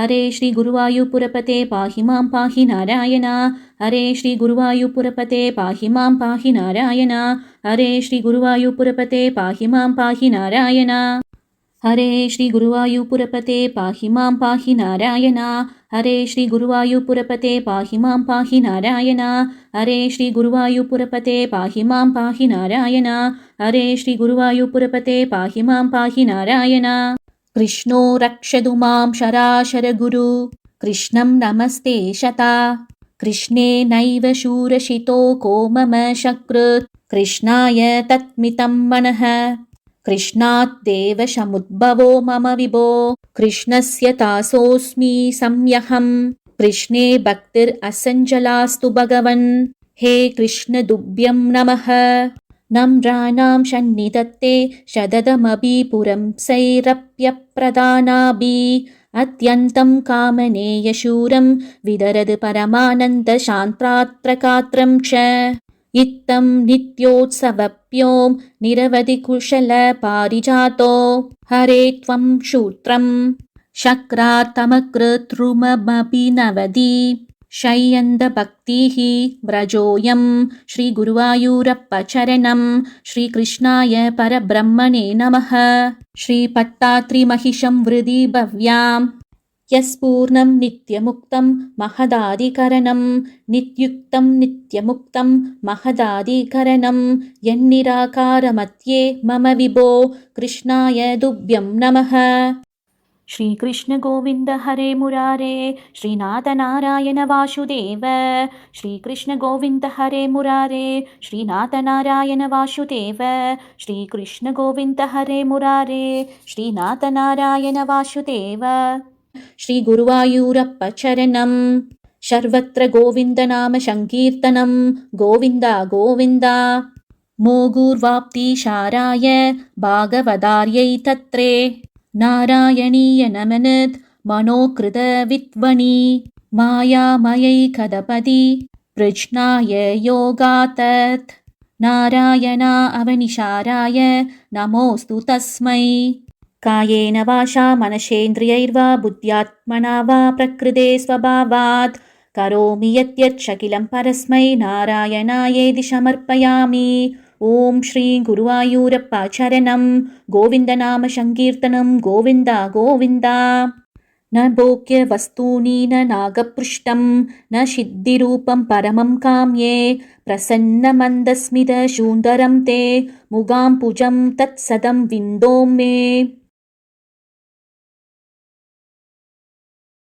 हरे श्री गुरुवायुपुरपते पाहि मां पाहि नारायण। हरे श्री गुरुवायुपुरपते पाहि मां पाहि नारायण। हरे श्री गुरुवायुपुरपते पाहि मां पाहि नारायण। हरे श्री गुरुवायुपुरपते पाहि मां पाहि नारायण। हरे श्री गुरुवायुपुरपते पाहि मां पाहि नारायण। हरे श्री गुरुवायुपुरपते पाहि मां पाहि नारायण। हरे श्री गुरुवायुपुरपते पाहि मां पाहि नारायण। कृष्णो रक्षतु मां शराशरगुरु। कृष्णं नमस्ते शता। कृष्णेनैव शूरशितो को मम शकृत्। कृष्णाय तत्मितं मनः। कृष्णाद्देव समुद्भवो मम विभो। कृष्णस्य दासोऽस्मि संयहम्। कृष्णे भक्तिरसञ्जलास्तु भगवन्। हे कृष्ण तुभ्यं नमः। नम्राणां सन्निधत्ते शतदमपि पुरंसैरप्यप्रदानाभिः। अत्यन्तं कामनेयशूरं विदरद् परमानन्दशान्तात्रकात्रं च। इत्थं नित्योत्सवप्यों निरवधिकुशलपारिजातो। हरे त्वं शूत्रं शक्रार्तमकृत्रुममपि नवति। शय्यन्दभक्तिः व्रजोऽयं श्रीगुरुवायूरप्पचरणं। श्रीकृष्णाय परब्रह्मणे नमः। श्रीपट्टात्रिमहिषं हृदि भव्यां यस्पूर्णं नित्यमुक्तं महदादिकरणं। नित्युक्तं नित्यमुक्तं महदादिकरणं यन्निराकारमत्ये मम विभो। कृष्णाय तुभ्यं नमः। श्रीकृष्ण गोविन्द हरे मुरारे। श्रीनाथ नारायण वासुदेव। श्रीकृष्ण गोविन्द हरे मुरारे। श्रीनाथ नारायण वासुदेव। श्रीकृष्ण गोविन्द हरे मुरारे। श्रीनाथ नारायण वासुदेव। श्रीगुरुवायूरप्पचरणं। सर्वत्र गोविन्दनाम संकीर्तनं। गोविन्द गोविन्द। मोगुर्वाप्तिसाराय भागवतार्यै तत्रे। नारायणीय नमनत् मनोकृतविद्वनि। मायामयैकदपदि प्रज्ञाय योगातत्। नारायणा अवनिशाराय नमोऽस्तु तस्मै। कायेन वाचा मनसेन्द्रियैर्वा बुद्ध्यात्मना वा प्रकृते स्वभावात् करोमि यत् शकिलं परस्मै नारायणायेति समर्पयामि। ॐ श्री गुरुवायूरप्पचरणं। गोविन्दनाम संकीर्तनं। गोविन्द गोविन्द। न भोग्यवस्तूनि न नागपृष्ठं न सिद्धिरूपं परमं काम्ये। प्रसन्नमन्दस्मितशून्दरं ते मुगाम्बुजं तत्सदं विन्दो मे।